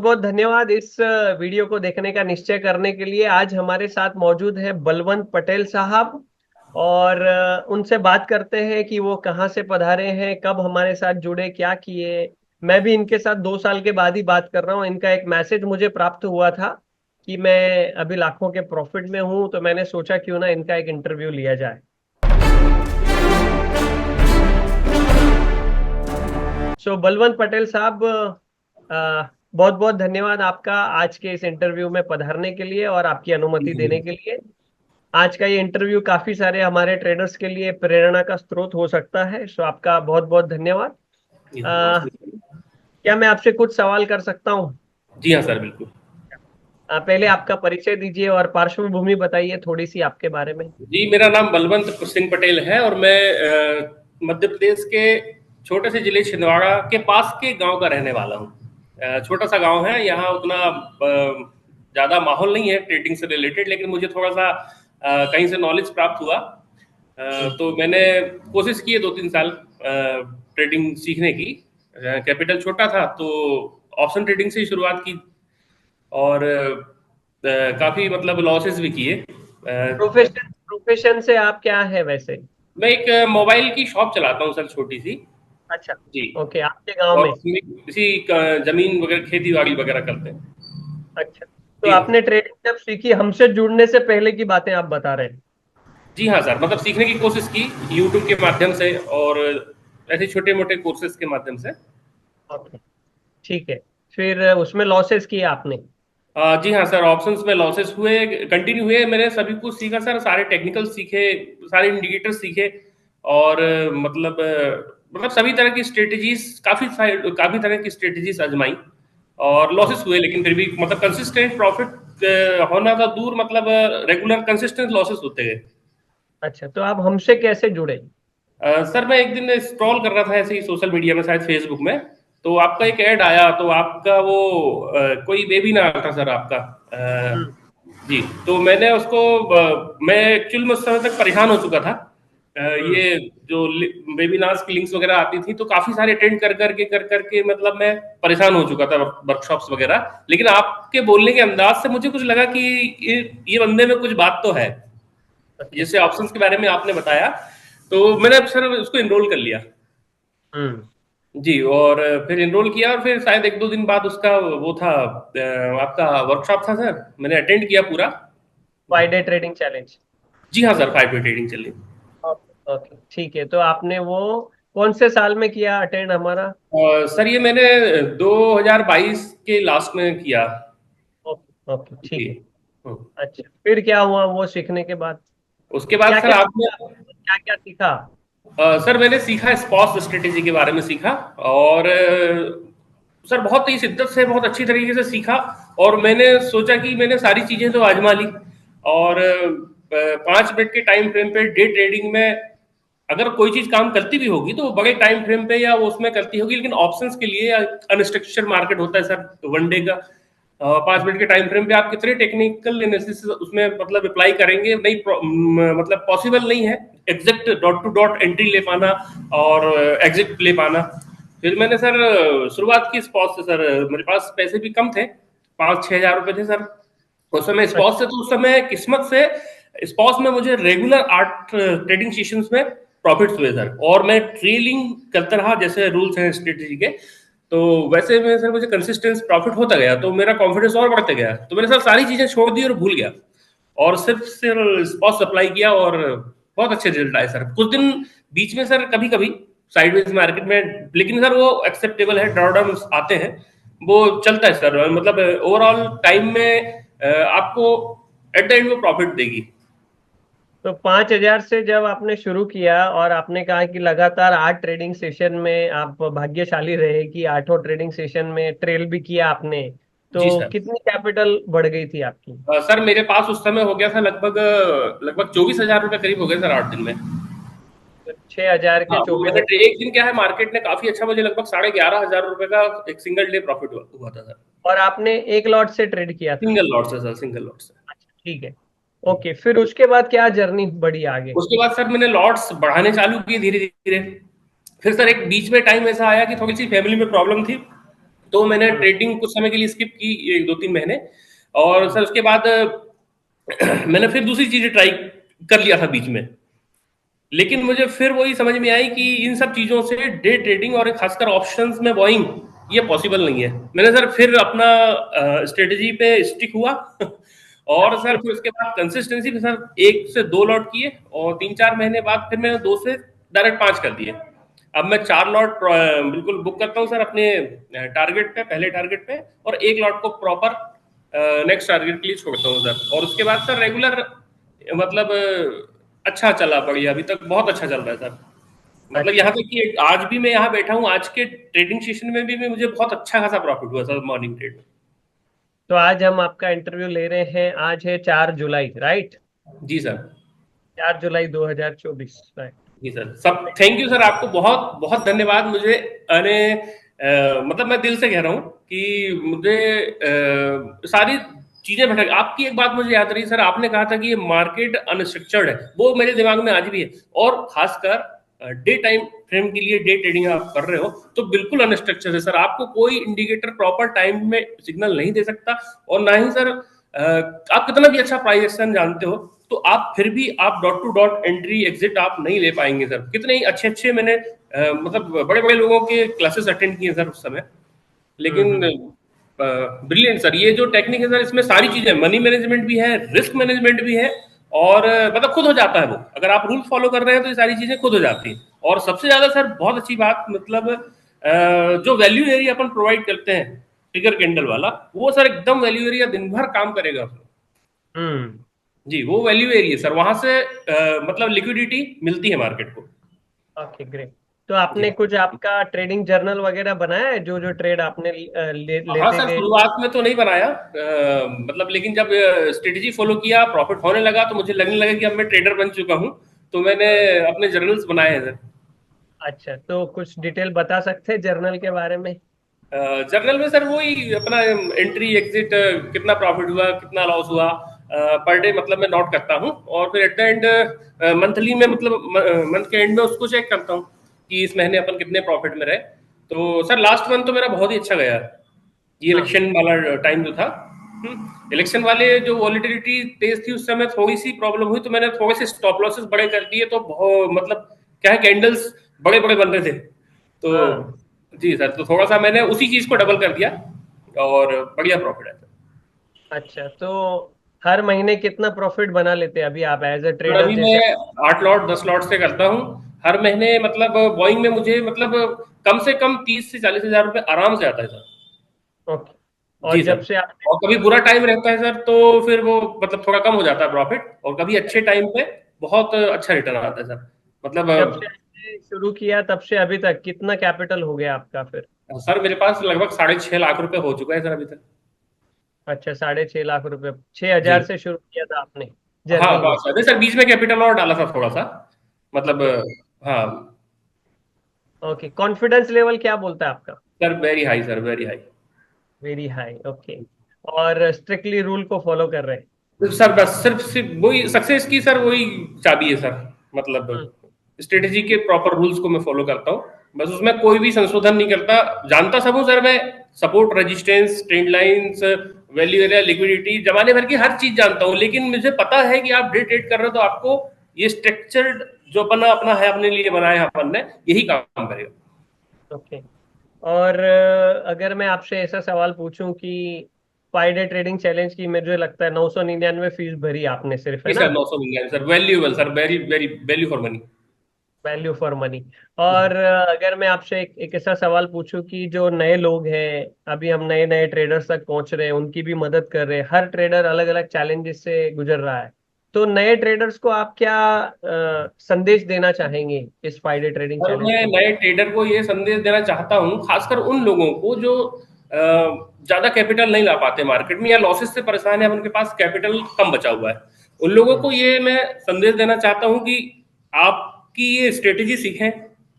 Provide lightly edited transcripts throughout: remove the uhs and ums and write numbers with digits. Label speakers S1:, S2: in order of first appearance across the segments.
S1: बहुत धन्यवाद इस वीडियो को देखने का निश्चय करने के लिए। आज हमारे साथ मौजूद है बलवंत पटेल साहब और उनसे बात करते हैं कि वो कहाँ से पधारे हैं, कब हमारे साथ जुड़े, क्या किए। मैं भी इनके साथ 2 साल के बाद ही बात कर रहा हूँ। इनका एक मैसेज मुझे प्राप्त हुआ था कि मैं अभी लाखों के प्रॉफिट में हूँ, तो मैंने सोचा क्यों ना इनका एक इंटरव्यू लिया जाए। सो बलवंत पटेल साहब, बहुत बहुत धन्यवाद आपका आज के इस इंटरव्यू में पधारने के लिए और आपकी अनुमति देने के लिए। आज का ये इंटरव्यू काफी सारे हमारे ट्रेडर्स के लिए प्रेरणा का स्रोत हो सकता है। सो आपका बहुत बहुत धन्यवाद। क्या मैं आपसे कुछ सवाल कर सकता हूँ?
S2: जी हाँ सर, बिल्कुल।
S1: पहले आपका परिचय दीजिए और पार्श्वभूमि बताइए थोड़ी सी आपके बारे में।
S2: जी, मेरा नाम बलवंत सिंह पटेल है और मैं मध्य प्रदेश के छोटे से जिले छिंदवाड़ा के पास के गांव का रहने वाला हूँ। छोटा सा गांव है, यहाँ उतना ज़्यादा माहौल नहीं है ट्रेडिंग से रिलेटेड, लेकिन मुझे थोड़ा सा कहीं से नॉलेज प्राप्त हुआ।
S1: हम्म।
S2: तो मैंने कोशिश की है 2-3 साल ट्रेडिंग सीखने की। कैपिटल छोटा था तो ऑप्शन ट्रेडिंग से ही शुरुआत की और काफ़ी मतलब लॉसेस भी किए।
S1: प्रोफेशन से आप क्या है वैसे?
S2: मैं एक मोबाइल की शॉप चलाता हूँ सर, छोटी सी।
S1: अच्छा।
S2: जी।
S1: ओके, आपके गांव
S2: और
S1: में?
S2: उसमें इसी जमीन वगैरह खेती बाड़ी वगैरह करते हैं।
S1: अच्छा, तो
S2: जी हाँ
S1: आपने
S2: सर।
S1: ट्रेडिंग जब सीखी, हमसे जुड़ने से पहले की बातें आप बता रहे हैं?
S2: जी हाँ सर, मतलब सीखने की कोशिश की यूट्यूब के माध्यम से और ऐसे छोटे मोटे कोर्सेज के माध्यम से।
S1: ओके, ठीक है। फिर उसमें लॉसेस किए आपने?
S2: जी हाँ सर, ऑप्शंस में लॉसेस हुए, कंटिन्यू हुए। मैंने सभी कुछ सीखा सर, सारे टेक्निकल सीखे, सारे इंडिकेटर्स सीखे और मतलब सभी तरह की स्ट्रेटजीज, काफी तरह की स्ट्रेटजीज आजमाई और
S1: हम्म।
S2: लॉसेस हुए, लेकिन फिर भी मतलब कंसिस्टेंट प्रॉफिट होना था दूर, मतलब रेगुलर कंसिस्टेंट लॉसेस होते गए।
S1: अच्छा, तो आप हमसे कैसे जुड़े?
S2: सर मैं एक दिन स्क्रॉल कर रहा था ऐसे ही सोशल मीडिया में, शायद फेसबुक में, तो आपका एक ऐड आया, तो आपका वो कोई वेबिनार था सर आपका।
S1: हम्म।
S2: जी। तो मैंने उसको मैं एक्चुअल में उस समय तक परेशान हो चुका था।
S1: हम्म।
S2: ये जो वेबिनार्स की लिंक्स वगैरह आती थी तो काफी सारे अटेंड कर करके मतलब मैं परेशान हो चुका था, वर्कशॉप्स वगैरह। लेकिन आपके बोलने के अंदाज से मुझे कुछ लगा कि ये बंदे में कुछ बात तो है।
S1: अच्छा।
S2: जैसे ऑप्शंस के बारे में आपने बताया, तो मैंने अब सर उसको इनरोल कर लिया।
S1: हम्म।
S2: जी। और फिर इनरोल किया और फिर शायद 1-2 दिन बाद उसका वो था, आपका वर्कशॉप था सर, मैंने अटेंड किया पूरा। जी।
S1: 5 डे ट्रेडिंग चैलेंज?
S2: जी हाँ सर, 5 डे ट्रेडिंग चली।
S1: ओके ओके, ठीक है। तो आपने वो कौन से साल में किया अटेंड हमारा?
S2: सर ये मैंने 2022 के लास्ट में किया।
S1: ओके ओके,
S2: जी।
S1: ठीक है।
S2: हम्म।
S1: अच्छा, फिर क्या हुआ वो सीखने के बाद?
S2: उसके बाद
S1: क्या
S2: सर
S1: क्या
S2: आपने
S1: सीखा, क्या क्या सीखा?
S2: सर मैंने सीखा, स्पॉस स्ट्रेटेजी के बारे में सीखा और सर बहुत ही शिद्दत से, बहुत अच्छी तरीके से सीखा। और मैंने सोचा कि मैंने सारी चीजें तो आजमा ली और 5 मिनट के टाइम फ्रेम पे डे ट्रेडिंग में अगर कोई चीज काम करती भी होगी तो वो बड़े टाइम फ्रेम पे या वो उसमें करती होगी, लेकिन ऑप्शंस के लिए अनस्ट्रक्चर्ड मार्केट होता है सर, 1 डे का। 5 मिनट के टाइम फ्रेम पे आप कितने टेक्निकल एनालिसिस उसमें मतलब अप्लाई करेंगे, नहीं मतलब पॉसिबल नहीं है exact dot to dot entry ले पाना और एग्जिट ले पाना। फिर मैंने सर शुरुआत की स्पॉट से। सर मेरे पास पैसे भी कम थे, 5-6 हज़ार रुपए थे सर उस समय स्पॉट से।
S1: अच्छा।
S2: तो उस समय किस्मत से स्पॉट में मुझे रेगुलर 8 ट्रेडिंग सेशंस में प्रॉफिट्स हुए सर, और मैं ट्रेलिंग करता रहा जैसे रूल्स हैं स्ट्रेटेजी के। तो वैसे में सर मुझे कंसिस्टेंस प्रॉफिट होता गया, तो मेरा कॉन्फिडेंस और बढ़ता गया, तो मैंने सर सारी चीजें छोड़ दी और भूल गया और सिर्फ स्पॉट अप्लाई किया और बहुत अच्छे रिजल्ट आए सर। कुछ दिन बीच में सर कभी कभी साइडवेज मार्केट में, लेकिन सर वो एक्सेप्टेबल है, ड्रॉडाउन आते हैं, वो चलता है सर। मतलब ओवरऑल टाइम में आपको एट द एंड वो प्रॉफिट देगी।
S1: तो 5 हजार से जब आपने शुरू किया और आपने कहा कि लगातार 8 ट्रेडिंग सेशन में आप भाग्यशाली रहे कि 8 ट्रेडिंग सेशन में ट्रेल भी किया आपने,
S2: जी
S1: तो
S2: सर।
S1: कितनी कैपिटल बढ़ गई थी आपकी?
S2: सर मेरे पास उस समय हो गया था लगभग लगभग 24,000 रुपये करीब हो गए सर 8 दिन में।
S1: तो 6 हजार के
S2: हाँ, वो
S1: 24
S2: मैंने
S1: हजार
S2: एक दिन क्या है, मार्केट ने काफी अच्छा, मुझे लगभग 11,500 रुपये का एक सिंगल डे प्रॉफिट हुआ था सर।
S1: और आपने एक लॉट से ट्रेड किया था?
S2: सिंगल लॉट से सर, सिंगल लॉट से।
S1: अच्छा, ठीक है। ओके, फिर उसके बाद क्या जर्नी बढ़ी आगे?
S2: उसके बाद सर मैंने लॉट्स बढ़ाने चालू किए धीरे धीरे। फिर सर एक बीच में टाइम ऐसा आया कि थोड़ी सी फैमिली में प्रॉब्लम थी, तो मैंने
S1: हम्म।
S2: ट्रेडिंग कुछ समय के लिए स्किप की, 1-2-3 महीने। और सर उसके बाद मैंने फिर दूसरी चीजें ट्राई कर लिया था बीच में, लेकिन मुझे फिर वही समझ में आई कि इन सब चीजों से डे ट्रेडिंग और खासकर ऑप्शंस में बॉइंग ये पॉसिबल नहीं है। मैंने सर फिर अपना स्ट्रेटजी पे स्टिक हुआ और सर फिर उसके बाद कंसिस्टेंसी पे सर 1 से 2 लॉट किए, और 3-4 महीने बाद फिर मैंने 2 से डायरेक्ट 5 कर दिए। अब मैं 4 लॉट बिल्कुल बुक करता हूँ सर अपने टारगेट पे, पहले टारगेट पे, और 1 लॉट को प्रॉपर नेक्स्ट टारगेट के लिए छोड़ता हूँ सर। और उसके बाद सर रेगुलर मतलब अच्छा चला, बढ़िया, अभी तक बहुत अच्छा चल रहा है सर। मतलब
S1: अच्छा,
S2: यहाँ तक कि आज भी मैं यहाँ बैठा हूँ, आज के ट्रेडिंग सेशन में भी मुझे बहुत अच्छा खासा प्रॉफिट हुआ सर मॉर्निंग ट्रेड में।
S1: तो आज हम आपका इंटरव्यू ले रहे हैं। आज है 4 जुलाई, राइट?
S2: जी सर।
S1: 4 जुलाई 2024, राइट।
S2: जी सर, सब थैंक यू सर, आपको बहुत बहुत धन्यवाद। मुझे अरे मतलब मैं दिल से कह रहा हूँ कि मुझे सारी चीजें भटक, आपकी एक बात मुझे याद रही सर, आपने कहा था कि ये मार्केट अनस्ट्रक्चर्ड है, वो मेरे दिमाग में आज भी है। और खासकर डे टाइम फ्रेम के लिए डे ट्रेडिंग आप कर रहे हो तो बिल्कुल अनस्ट्रक्चर्ड है सर, आपको कोई इंडिकेटर प्रॉपर टाइम में सिग्नल नहीं दे सकता। और ना ही सर आप कितना भी अच्छा प्राइस एक्शन जानते हो तो आप फिर भी आप dot to dot entry exit आप नहीं ले पाएंगे सर। कितने ही अच्छे अच्छे मैंने मतलब बड़े बड़े लोगों के क्लासेस अटेंड किए सर उस समय, लेकिन
S1: हम्म।
S2: ब्रिलियंट सर, ये जो टेक्निक है सर, इसमें सारी चीजें, मनी मैनेजमेंट भी है, रिस्क मैनेजमेंट भी है, और मतलब खुद हो जाता है वो, अगर आप रूल फॉलो कर रहे हैं तो ये सारी चीजें खुद हो जाती हैं। और सबसे ज्यादा सर बहुत अच्छी बात, मतलब जो वैल्यू एरिया अपन प्रोवाइड करते हैं ट्रिगर कैंडल वाला, वो सर एकदम वैल्यू एरिया दिन भर काम करेगा उसमें।
S1: हम्म।
S2: जी, वो वैल्यू एरिया सर, वहां से मतलब लिक्विडिटी मिलती है मार्केट को।
S1: Okay, great. तो आपने
S2: जी
S1: कुछ आपका ट्रेडिंग जर्नल वगैरह बनाया है, जो जो ट्रेड आपने
S2: हाँ
S1: लेते
S2: सर,
S1: गए?
S2: शुरुआत में तो नहीं बनाया, मतलब लेकिन जब स्ट्रेटेजी फॉलो किया, प्रॉफिट होने लगा, तो मुझे लगने लगा कि अब मैं ट्रेडर बन चुका हूँ, तो मैंने
S1: हाँ।
S2: अपने जर्नल्स बनाए हैं सर।
S1: अच्छा, तो कुछ डिटेल बता सकते हैं जर्नल के बारे में?
S2: जर्नल में सर वही अपना एंट्री एग्जिट, कितना प्रॉफिट हुआ, कितना लॉस हुआ, पर डे मतलब मैं नोट करता हूँ, और फिर एट द एंड मंथली में, मतलब मंथ के एंड में उसको चेक करता हूँ कि इस महीने अपन कितने प्रॉफिट में रहे। तो सर लास्ट मंथ तो मेरा बहुत ही अच्छा गया, ये
S1: हाँ।
S2: इलेक्शन वाला टाइम जो था। इलेक्शन वाले जो वॉलिटिलिटी तेज थी उस समय थोड़ी सी प्रॉब्लम हुई, तो मैंने थोड़े से स्टॉप लॉसेस बड़े कर दिए, तो बहुत मतलब क्या है, कैंडल्स बड़े बड़े बन रहे थे, तो
S1: हाँ।
S2: जी सर, तो थोड़ा सा मैंने उसी चीज को डबल कर दिया, और बढ़िया प्रॉफिट है सर।
S1: अच्छा, तो हर महीने कितना प्रॉफिट बना लेते हैं अभी आप एज अ
S2: पर
S1: ट्रेडर
S2: अभी
S1: जैसे?
S2: मैं 8 लॉट 10 लॉट से करता हूँ हर महीने, मतलब बॉइंग में मुझे मतलब कम से कम 30 से 40 हजार रुपये आराम से आता है सर।
S1: ओके। और
S2: जी
S1: जब
S2: सर,
S1: से आपने
S2: और कभी बुरा टाइम रहता है सर तो फिर वो मतलब थोड़ा कम हो जाता है प्रॉफिट, और कभी अच्छे टाइम पे बहुत अच्छा रिटर्न आता है सर। मतलब
S1: जब से आपने शुरू किया तब से अभी तक कितना कैपिटल हो गया आपका फिर?
S2: सर मेरे पास लगभग 6.5 लाख रुपए हो चुका है सर अभी तक।
S1: अच्छा, 6.5 लाख रुपए। 6 हजार
S2: जी
S1: से शुरू किया था आपने
S2: हाँ,
S1: जर्नी में?
S2: बस अरे सर बीच में कैपिटल और डाला था थोड़ा सा, मतलब
S1: ओके।
S2: हाँ।
S1: ओके, कॉन्फिडेंस लेवल क्या बोलता है आपका?
S2: Sir very high, sir very high.
S1: Very high, okay. और स्ट्रिक्टली रूल को फॉलो कर रहे हैं?
S2: सर बस सिर्फ सिर्फ वही सक्सेस की सर, वही चाबी है सर, मतलब
S1: हम्म।
S2: स्ट्रेटेजी के प्रॉपर रूल्स को मैं फॉलो करता हूँ, बस उसमें कोई भी संशोधन नहीं करता। जानता सब हूँ सर मैं, support resistance trend lines, value area, liquidity, जमाने भर की हर चीज जानता हूँ, लेकिन मुझे पता है कि आप डे ट्रेड कर रहे हो तो आपको ये स्ट्रक्चर्ड जो अपना अपना है, अपने लिए बनाया है अपन ने, यही काम करेगा।
S1: ओके। और अगर मैं आपसे ऐसा सवाल पूछूं कि 5 डे ट्रेडिंग चैलेंज की मुझे लगता है 999 फीस भरी आपने सिर्फ, है
S2: जी
S1: ना?
S2: Sir, 999 sir, valuable sir, very very value for money.
S1: Value for money. और अगर मैं आपसे एक ऐसा सवाल पूछूं कि जो नए लोग हैं, अभी हम नए नए ट्रेडर्स तक पहुंच रहे हैं, उनकी भी मदद कर रहे हैं, हर ट्रेडर अलग अलग चैलेंजेस से गुजर रहा है, तो नए ट्रेडर्स को आप क्या संदेश देना चाहेंगे इस 5 डे ट्रेडिंग
S2: और
S1: चैलेंज
S2: मैं
S1: को?
S2: नए ट्रेडर को ये संदेश देना चाहता हूँ, खासकर उन लोगों को जो ज्यादा कैपिटल नहीं ला पाते मार्केट में, या लॉसेस से परेशान है, उनके पास कैपिटल कम बचा हुआ है, उन लोगों
S1: हम्म।
S2: को ये मैं संदेश देना चाहता हूँ कि आपकी ये स्ट्रेटेजी सीखें।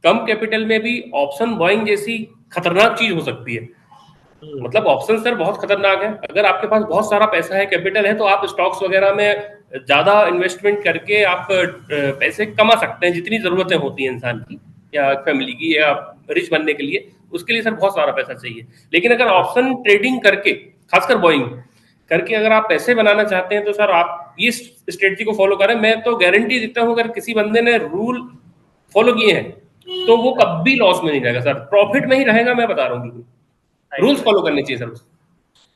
S2: कम कैपिटल में भी ऑप्शन बाइंग जैसी खतरनाक चीज हो सकती है।
S1: हम्म।
S2: मतलब ऑप्शन सर बहुत खतरनाक है, अगर आपके पास बहुत सारा पैसा है, कैपिटल है, तो आप स्टॉक्स वगैरह में ज्यादा इन्वेस्टमेंट करके आप पैसे कमा सकते हैं, जितनी जरूरतें होती हैं इंसान की या फैमिली की या रिच बनने के लिए, उसके लिए सर बहुत सारा पैसा चाहिए। लेकिन अगर ऑप्शन ट्रेडिंग करके, खासकर बॉइंग करके अगर आप पैसे बनाना चाहते हैं तो सर आप ये स्ट्रेटजी को फॉलो करें। मैं तो गारंटी देता हूं अगर किसी बंदे ने रूल फॉलो किए हैं तो वो कभी लॉस में नहीं रहेगा सर, प्रॉफिट में ही रहेगा, मैं बता रहा हूँ बिल्कुल।
S1: Right
S2: rules
S1: right.
S2: फॉलो करने चाहिए सर।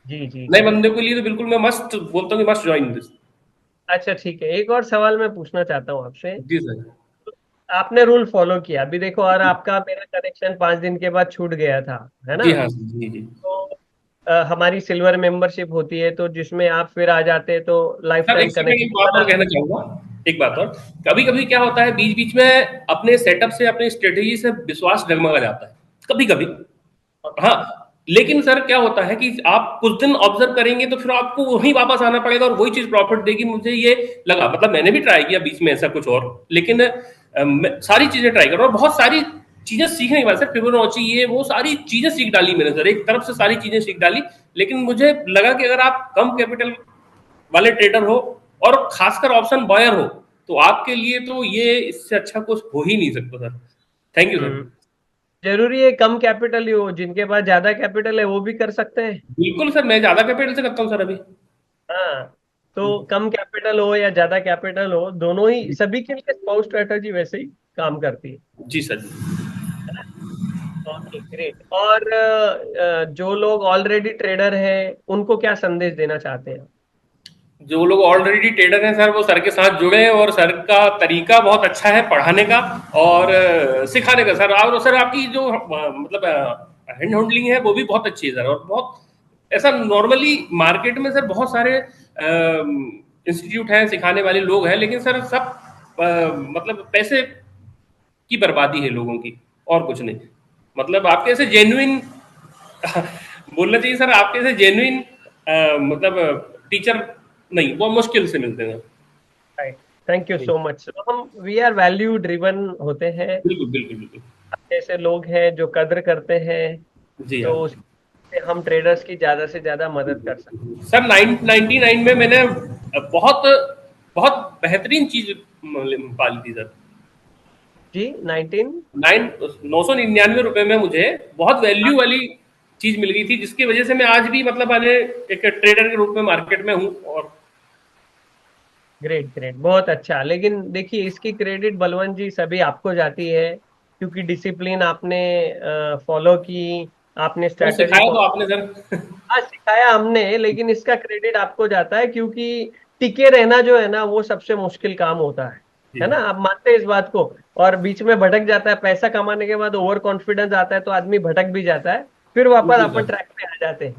S1: जी जी
S2: नए
S1: जी।
S2: बंदे के लिए तो बिल्कुल मैं मस्ट बोलता हूँ कि मस्ट ज्वाइन दिस।
S1: अच्छा ठीक है, एक और सवाल मैं पूछना चाहता हूँ आपसे।
S2: जी सर।
S1: आपने रूल फॉलो किया, अभी देखो, और आपका मेरा कनेक्शन 5 दिन के बाद छूट गया था, है ना?
S2: जी हाँ सर, जी जी।
S1: तो हमारी सिल्वर मेंबरशिप होती है, तो जिसमें आप फिर आ जाते हैं तो लाइफ
S2: सर
S1: टाइम
S2: एक सेकंड, एक
S1: कनेक्शन
S2: बात
S1: बना।
S2: और कहना चाहूंगा, एक बात और। कभी कभी क्या होता है बीच बीच में अपने सेटअप से, अपनी स्ट्रेटेजी से विश्वास डगमगा जाता है कभी कभी।
S1: ओके।
S2: हाँ, लेकिन सर क्या होता है कि आप कुछ दिन ऑब्जर्व करेंगे तो फिर आपको वहीं वापस आना पड़ेगा और वही चीज प्रॉफिट देगी। मुझे ये लगा, मतलब मैंने भी ट्राई किया बीच में ऐसा कुछ और, लेकिन सारी चीजें ट्राई करो और बहुत सारी चीजें सीखने के बाद सर, फिबोनाची ये वो सारी चीजें सीख डाली मैंने सर, एक तरफ से सारी चीजें सीख डाली। लेकिन मुझे लगा कि अगर आप कम कैपिटल वाले ट्रेडर हो और खासकर ऑप्शन बायर हो तो आपके लिए तो ये इससे अच्छा कुछ हो ही नहीं सकता sir. Thank you sir.
S1: Hmm. जरूरी है कम कैपिटल ही हो? जिनके पास ज्यादा कैपिटल है वो भी कर सकते हैं?
S2: बिल्कुल सर, मैं ज्यादा कैपिटल से करता हूँ सर अभी।
S1: हाँ। तो कम कैपिटल हो या ज्यादा कैपिटल हो, दोनों ही, सभी के लिए स्पाउस स्ट्रेटजी वैसे ही काम करती है।
S2: जी सर जी।
S1: Okay great. और जो लोग ऑलरेडी ट्रेडर हैं उनको क्या संदेश देना चाहते हैं?
S2: जो लोग ऑलरेडी ट्रेडर हैं सर वो सर के साथ जुड़े हैं, और सर का तरीका बहुत अच्छा है पढ़ाने का और सिखाने का सर। और सर आपकी जो मतलब हैंड होल्डिंग है वो भी बहुत अच्छी है सर, और बहुत ऐसा नॉर्मली मार्केट में सर बहुत सारे इंस्टीट्यूट हैं, सिखाने वाले लोग हैं, लेकिन सर सब मतलब पैसे की बर्बादी है लोगों की, और कुछ नहीं। मतलब आपके ऐसे जेन्युइन बोलना चाहिए सर, आपके ऐसे जेन्युइन मतलब टीचर नहीं, वो मुश्किल से मिलते हैं।
S1: Right. Thank you so much. हम वी आर वैल्यू ड्रिवन होते हैं।
S2: बिल्कुल बिल्कुल बिल्कुल।
S1: ऐसे लोग हैं जो कद्र करते हैं,
S2: जी हाँ।
S1: तो उससे हम ट्रेडर्स की ज्यादा से ज्यादा मदद कर सकते
S2: सर 99 में मैंने बहुत बहुत बेहतरीन चीज पाली थी सर।
S1: हैं। जी 19।
S2: 999 रुपए में मुझे बहुत वैल्यू वाली चीज मिल गई थी, जिसकी वजह से मैं आज भी मतलब मैंने एक ट्रेडर के रूप में मार्केट में हूँ। और
S1: ग्रेट ग्रेट, बहुत अच्छा। लेकिन देखिए, इसकी क्रेडिट बलवंत जी सभी आपको जाती है, क्योंकि डिसिप्लिन आपने फॉलो की, आपने
S2: सर
S1: स्ट्रैटेजी
S2: सिखाया तो
S1: फॉलो।
S2: आपने सर।
S1: हाँ सिखाया हमने, लेकिन इसका क्रेडिट आपको जाता है, क्योंकि टिके रहना जो है ना, वो सबसे मुश्किल काम होता है
S2: जी
S1: ना? आप मानते हैं इस बात को? और बीच में भटक जाता है, पैसा कमाने के बाद ओवर कॉन्फिडेंस आता है तो आदमी भटक भी जाता है, फिर वापस
S2: बिल्कुल
S1: अपन
S2: सर।
S1: ट्रैक पे आ जाते हैं।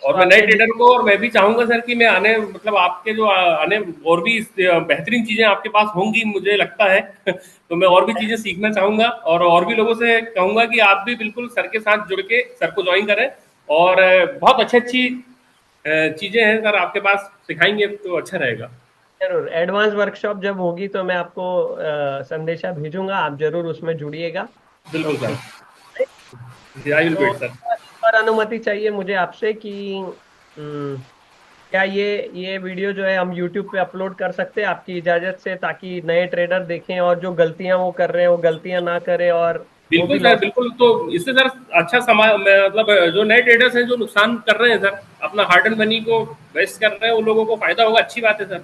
S2: और
S1: तो
S2: मैं नए
S1: आपने
S2: ट्रेडर को, और मैं भी चाहूंगा सर कि मैं आने मतलब आपके जो आने और भी बेहतरीन चीजें आपके पास होंगी मुझे लगता है। तो मैं और भी चीजें सीखना चाहूंगा, और भी लोगों से कहूंगा कि आप भी बिल्कुल सर के साथ जुड़ के सर को ज्वाइन करें। और बहुत अच्छी अच्छी चीजें हैं सर आपके पास, सिखाएंगे तो अच्छा रहेगा।
S1: जरूर एडवांस वर्कशॉप जब होगी तो मैं आपको संदेशा भेजूंगा, आप जरूर उसमें जुड़िएगा।
S2: बिल्कुल
S1: ओके।
S2: सर। जी, आई विल
S1: तो
S2: वेट सर।
S1: एक और अनुमति चाहिए मुझे आपसे कि क्या ये वीडियो जो है हम YouTube पे अपलोड कर सकते हैं आपकी इजाजत से, ताकि नए ट्रेडर देखें और जो गलतियां वो कर रहे हैं वो गलतियां ना करें, और वो
S2: बिल्कुल
S1: भी
S2: सर,
S1: लॉस।
S2: बिल्कुल। तो इससे सर अच्छा मतलब जो नए ट्रेडर्स हैं जो नुकसान कर रहे हैं सर, अपना हार्ड एंड मनी को वेस्ट कर रहे हैं, उन लोगों को फायदा होगा, अच्छी बात है सर।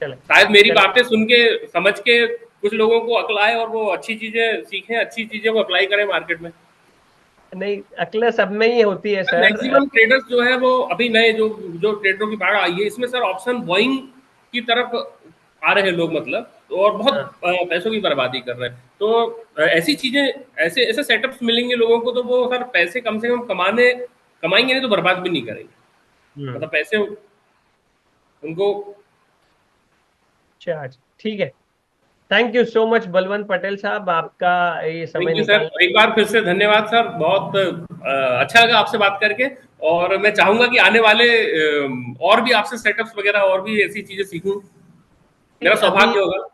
S1: चले
S2: शायद मेरी
S1: चले।
S2: बातें सुन के समझ के कुछ लोगों को अकल आए और वो अच्छी चीजें सीखें, अच्छी चीजें को अप्लाई करें मार्केट में।
S1: नहीं, अक्ल सब में ही होती है सर।
S2: मैक्सिमम ट्रेडर्स जो है वो अभी नए जो जो ट्रेडरों की बाढ़ आई है इसमें सर ऑप्शन बॉइंग की तरफ आ रहे हैं लोग, मतलब तो, और बहुत
S1: हाँ।
S2: पैसों की बर्बादी कर रहे हैं। तो ऐसी चीजें, ऐसे ऐसे सेटअप्स मिलेंगे लोगों को तो वो सर पैसे कम से कम कमाएंगे नहीं तो बर्बाद भी नहीं करेंगे,
S1: हम्म।
S2: मतलब पैसे उनको।
S1: अच्छा ठीक है। Thank you so much Balwant Patel साहब, आपका ये समय
S2: थैंक यू सर,
S1: निकालने।
S2: एक बार फिर से धन्यवाद सर, बहुत अच्छा लगा आपसे बात करके। और मैं चाहूंगा कि आने वाले और भी आपसे सेटअप्स वगैरह और भी ऐसी चीजें सीखूं, मेरा
S1: अभी
S2: सौभाग्य होगा।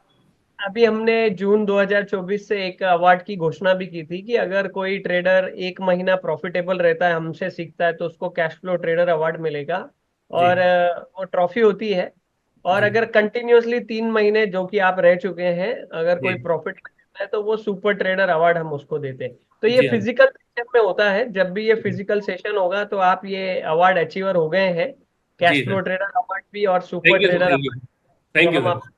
S1: अभी हमने जून 2024 से एक अवार्ड की घोषणा भी की थी कि अगर कोई ट्रेडर 1 महीना प्रॉफिटेबल रहता है, हमसे सीखता है, तो उसको कैश फ्लो ट्रेडर अवार्ड मिलेगा।
S2: जी
S1: और वो ट्रॉफी होती है। और
S2: जी
S1: अगर कंटिन्यूअसली 3 महीने जो कि आप रह चुके हैं, अगर
S2: जी।
S1: कोई प्रॉफिट है तो वो सुपर ट्रेडर अवार्ड हम उसको देते हैं। तो ये
S2: जी हाँ।
S1: फिजिकल सेशन में होता है, जब भी ये फिजिकल सेशन होगा तो आप ये अवार्ड अचीवर हो गए हैं,
S2: जी
S1: cash flow
S2: sir.
S1: Trader award भी और super
S2: thank you sir,
S1: trader
S2: thank you.
S1: Award. तो
S2: थैंक यू
S1: हम
S2: सर।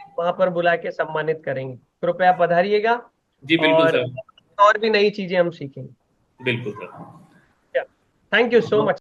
S1: आप वहां पर बुला के सम्मानित करेंगे, कृपया पधारिएगा।
S2: जी बिल्कुल
S1: और
S2: सर।
S1: और भी नई चीजें हम सीखेंगे।
S2: बिल्कुल sir.
S1: Thank you so much.